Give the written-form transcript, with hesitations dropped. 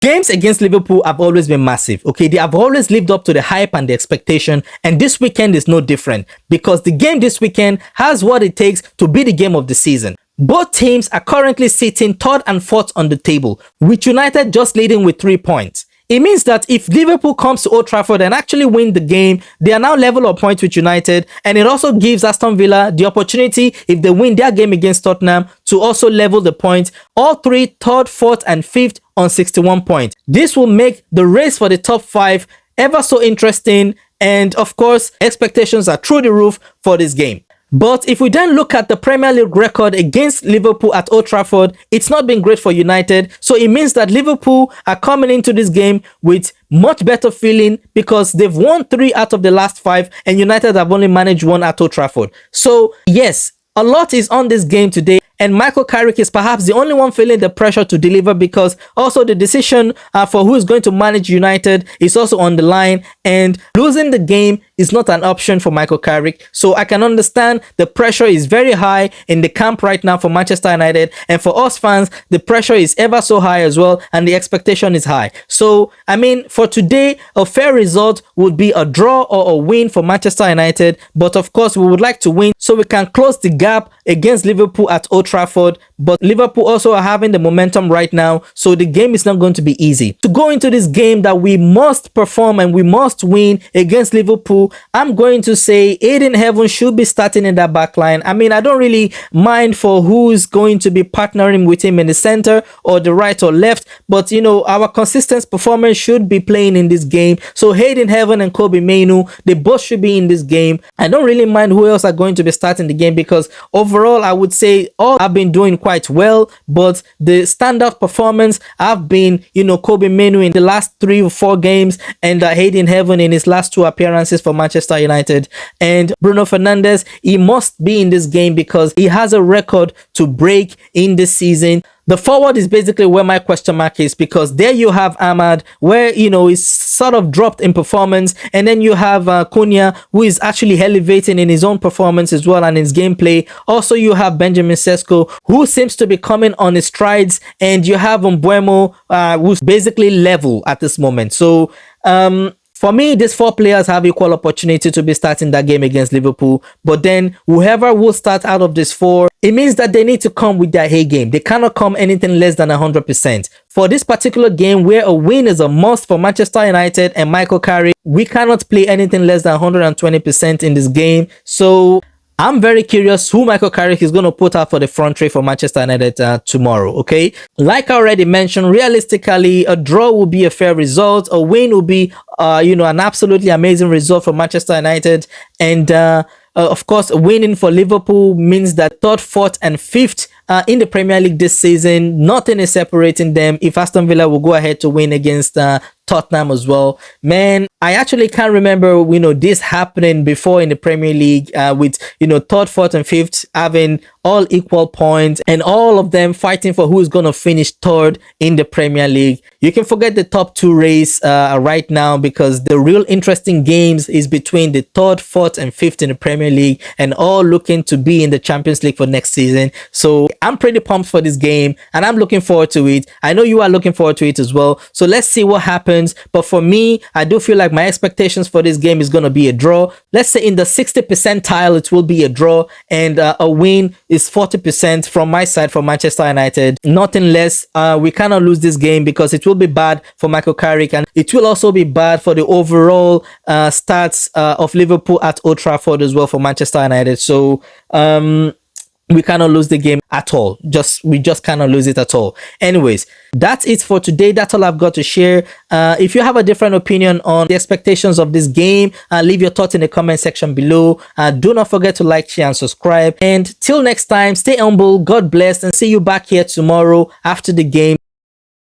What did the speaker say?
Games against Liverpool have always been massive, okay? They have always lived up to the hype and the expectation, and this weekend is no different because the game this weekend has what it takes to be the game of the season. Both teams are currently sitting third and fourth on the table, with United just leading with 3 points. It means that if Liverpool comes to Old Trafford and actually win the game, they are now level of points with United, and it also gives Aston Villa the opportunity, if they win their game against Tottenham, to also level the points. All three, third, fourth, and fifth on 61 points. This will make the race for the top 5 ever so interesting, and of course, expectations are through the roof for this game. But if we then look at the Premier League record against Liverpool at Old Trafford, it's not been great for United. So it means that Liverpool are coming into this game with much better feeling because they've won 3 out of the last 5 and United have only managed 1 at Old Trafford. So yes, a lot is on this game today. And Michael Carrick is perhaps the only one feeling the pressure to deliver because also the decision for who is going to manage United is also on the line. And losing the game is not an option for Michael Carrick. So I can understand the pressure is very high in the camp right now for Manchester United. And for us fans, the pressure is ever so high as well. And the expectation is high. So, I mean, for today, a fair result would be a draw or a win for Manchester United. But of course, we would like to win so we can close the gap against Liverpool at Old Trafford. But Liverpool also are having the momentum right now, so the game is not going to be easy. To go into this game that we must perform and we must win against Liverpool, I'm going to say Aiden Heaven should be starting in that back line. I mean, I don't really mind for who's going to be partnering with him in the center or the right or left, but you know, our consistent performance should be playing in this game. So Aiden Heaven and Kobe Mainu, they both should be in this game. I don't really mind who else are going to be starting the game because overall, I would say all have been doing quite well, but the standout performance have been, you know, Kobe Mainu in the last 3 or 4 games and Aiden Heaven in his last 2 appearances for Manchester United. And Bruno Fernandes, he must be in this game because he has a record to break in this season. The forward is basically where my question mark is because there you have Ahmad, where, you know, he's sort of dropped in performance. And then you have Cunha, who is actually elevating in his own performance as well and his gameplay. Also, you have Benjamin Sesko, who seems to be coming on his strides. And you have Mbeumo, who's basically level at this moment. So, for me, these 4 players have equal opportunity to be starting that game against Liverpool. But then whoever will start out of these 4, it means that they need to come with their A game. They cannot come anything less than 100%. For this particular game where a win is a must for Manchester United and Michael Carrick, we cannot play anything less than 120% in this game. So I'm very curious who Michael Carrick is going to put out for the front three for Manchester United tomorrow, okay? Like I already mentioned, realistically, a draw will be a fair result. A win will be, you know, an absolutely amazing result for Manchester United. And, of course, winning for Liverpool means that 3rd, 4th, and 5th in the Premier League this season, nothing is separating them. If Aston Villa will go ahead to win against Tottenham as well, man, I actually can't remember, you know, this happening before in the Premier League with, you know, 3rd, 4th, and 5th having all equal points and all of them fighting for who is going to finish 3rd in the Premier League. You can forget the top 2 race right now because the real interesting games is between the 3rd, 4th, and 5th in the Premier League and all looking to be in the Champions League for next season. So I'm pretty pumped for this game and I'm looking forward to it. I know you are looking forward to it as well. So let's see what happens. But for me, I do feel like my expectations for this game is going to be a draw. Let's say in the 60th percentile, it will be a draw, and a win is 40% from my side for Manchester United. Nothing less. We cannot lose this game because it will be bad for Michael Carrick and it will also be bad for the overall stats of Liverpool at Old Trafford as well for Manchester United. So, we cannot lose the game at all. We just cannot lose it at all. Anyways, that's it for today. That's all I've got to share. If you have a different opinion on the expectations of this game, leave your thoughts in the comment section below. Do not forget to like, share, and subscribe. And till next time, stay humble, God bless, and see you back here tomorrow after the game.